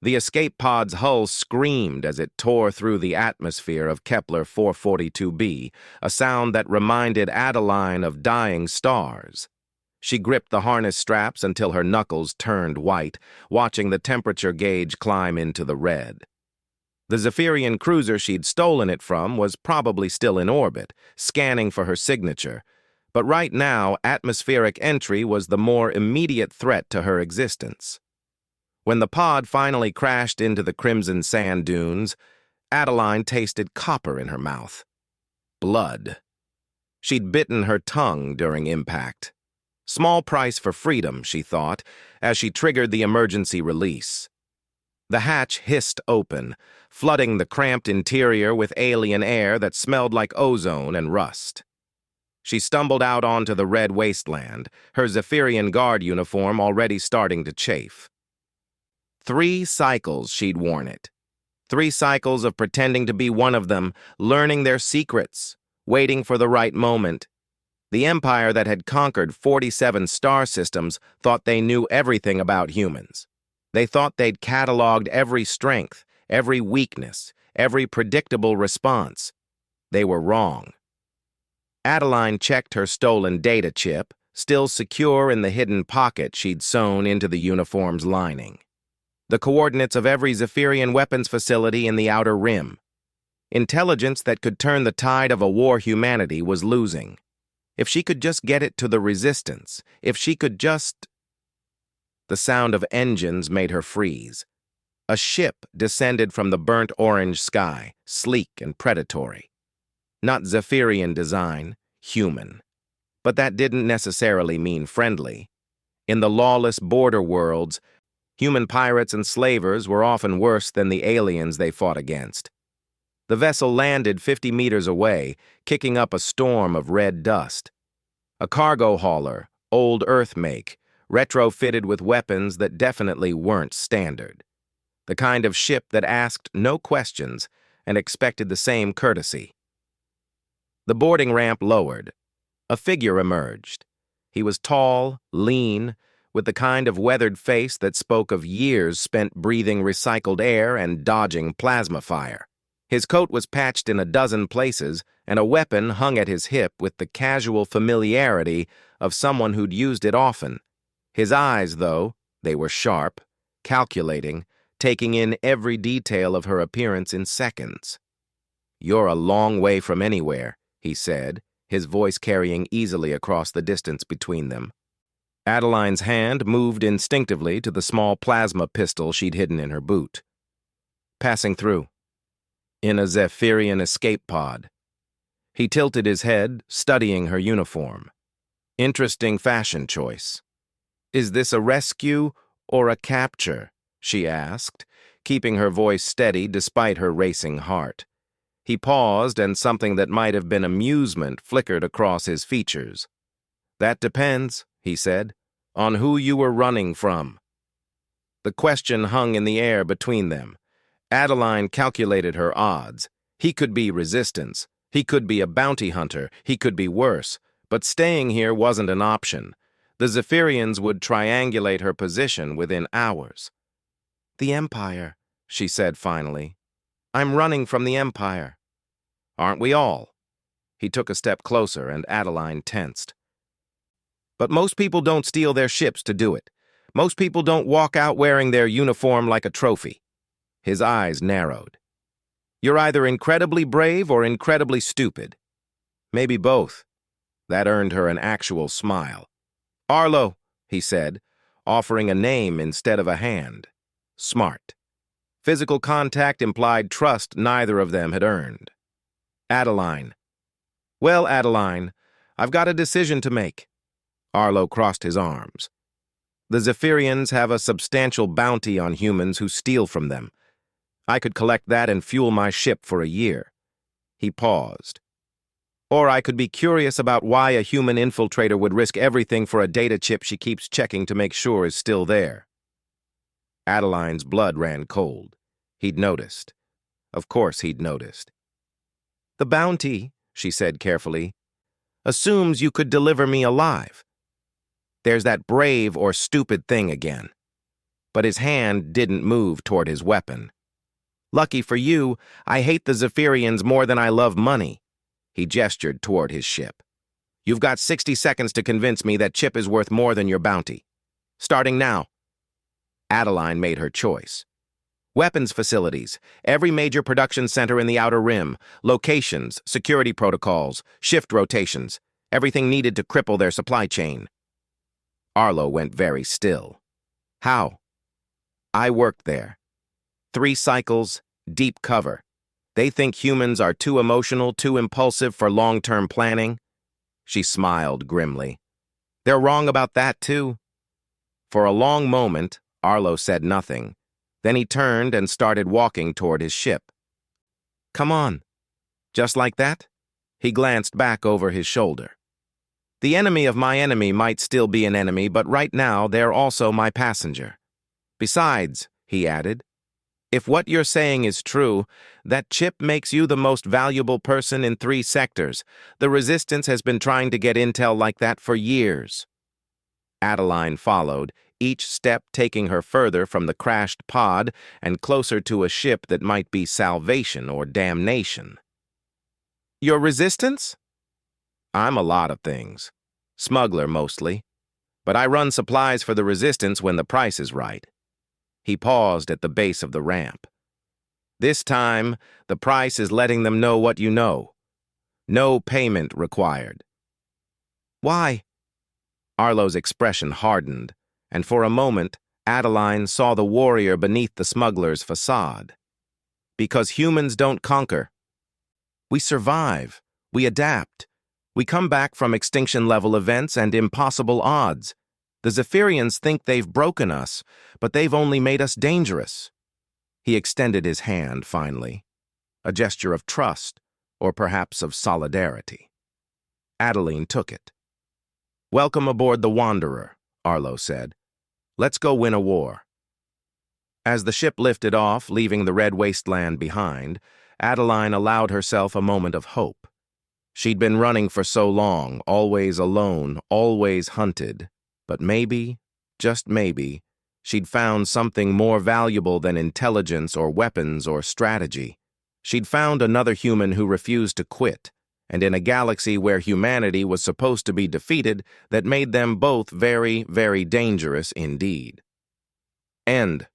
The escape pod's hull screamed as it tore through the atmosphere of Kepler 442b, a sound that reminded Adeline of dying stars. She gripped the harness straps until her knuckles turned white, watching the temperature gauge climb into the red. The Zephyrian cruiser she'd stolen it from was probably still in orbit, scanning for her signature, but right now atmospheric entry was the more immediate threat to her existence. When the pod finally crashed into the crimson sand dunes, Adeline tasted copper in her mouth. Blood. She'd bitten her tongue during impact. Small price for freedom, she thought, as she triggered the emergency release. The hatch hissed open, flooding the cramped interior with alien air that smelled like ozone and rust. She stumbled out onto the red wasteland, her Zephyrian guard uniform already starting to chafe. 3 cycles she'd worn it. 3 cycles of pretending to be one of them, learning their secrets, waiting for the right moment. The empire that had conquered 47 star systems thought they knew everything about humans. They thought they'd cataloged every strength, every weakness, every predictable response. They were wrong. Adeline checked her stolen data chip, still secure in the hidden pocket she'd sewn into the uniform's lining. The coordinates of every Zephyrian weapons facility in the Outer Rim. Intelligence that could turn the tide of a war humanity was losing. If she could just get it to the Resistance, if she could just... The sound of engines made her freeze. A ship descended from the burnt orange sky, sleek and predatory. Not Zephyrian design, human. But that didn't necessarily mean friendly. In the lawless border worlds, human pirates and slavers were often worse than the aliens they fought against. The vessel landed 50 meters away, kicking up a storm of red dust. A cargo hauler, old Earth make, retrofitted with weapons that definitely weren't standard. The kind of ship that asked no questions and expected the same courtesy. The boarding ramp lowered. A figure emerged. He was tall, lean, with the kind of weathered face that spoke of years spent breathing recycled air and dodging plasma fire. His coat was patched in a dozen places, and a weapon hung at his hip with the casual familiarity of someone who'd used it often. His eyes, though, they were sharp, calculating, taking in every detail of her appearance in seconds. "You're a long way from anywhere," he said, his voice carrying easily across the distance between them. Adeline's hand moved instinctively to the small plasma pistol she'd hidden in her boot. "Passing through. In a Zephyrian escape pod." He tilted his head, studying her uniform. "Interesting fashion choice." "Is this a rescue or a capture?" she asked, keeping her voice steady despite her racing heart. He paused, and something that might have been amusement flickered across his features. "That depends," he said, "on who you were running from." The question hung in the air between them. Adeline calculated her odds. He could be Resistance. He could be a bounty hunter. He could be worse. But staying here wasn't an option. The Zephyrians would triangulate her position within hours. "The Empire," she said finally. "I'm running from the Empire." "Aren't we all?" He took a step closer, and Adeline tensed. "But most people don't steal their ships to do it. Most people don't walk out wearing their uniform like a trophy." His eyes narrowed. "You're either incredibly brave or incredibly stupid." "Maybe both." That earned her an actual smile. "Arlo," he said, offering a name instead of a hand. Smart. Physical contact implied trust neither of them had earned. "Adeline." "Well, Adeline, I've got a decision to make." Arlo crossed his arms. "The Zephyrians have a substantial bounty on humans who steal from them. I could collect that and fuel my ship for a year." He paused. "Or I could be curious about why a human infiltrator would risk everything for a data chip she keeps checking to make sure is still there." Adeline's blood ran cold. He'd noticed. Of course he'd noticed. "The bounty," she said carefully, "assumes you could deliver me alive. There's that brave or stupid thing again." but his hand didn't move toward his weapon. Lucky for you, I hate the Zephyrians more than I love money. He gestured toward his ship. You've got 60 seconds to convince me that Chip is worth more than your bounty. Starting now. Adeline made her choice. Weapons facilities, every major production center in the Outer Rim, locations, security protocols, shift rotations, everything needed to cripple their supply chain. Arlo went very still. How? I worked there. 3 cycles, deep cover. They think humans are too emotional, too impulsive for long-term planning. She smiled grimly. They're wrong about that, too. For a long moment, Arlo said nothing. Then he turned and started walking toward his ship. Come on. Just like that? He glanced back over his shoulder. The enemy of my enemy might still be an enemy, but right now they're also my passenger. Besides, he added, if what you're saying is true, that chip makes you the most valuable person in 3 sectors. The Resistance has been trying to get intel like that for years. Adeline followed, each step taking her further from the crashed pod and closer to a ship that might be salvation or damnation. Your Resistance? I'm a lot of things. Smuggler, mostly. But I run supplies for the Resistance when the price is right. He paused at the base of the ramp. This time, the price is letting them know what you know. No payment required. Why? Arlo's expression hardened, and for a moment, Adeline saw the warrior beneath the smuggler's facade. Because humans don't conquer. We survive. We adapt. We come back from extinction-level events and impossible odds. The Zephyrians think they've broken us, but they've only made us dangerous. He extended his hand finally, a gesture of trust, or perhaps of solidarity. Adeline took it. Welcome aboard the Wanderer, Arlo said. Let's go win a war. As the ship lifted off, leaving the red wasteland behind, Adeline allowed herself a moment of hope. She'd been running for so long, always alone, always hunted. But maybe, just maybe, she'd found something more valuable than intelligence or weapons or strategy. She'd found another human who refused to quit, and in a galaxy where humanity was supposed to be defeated, that made them both very, very dangerous indeed. End.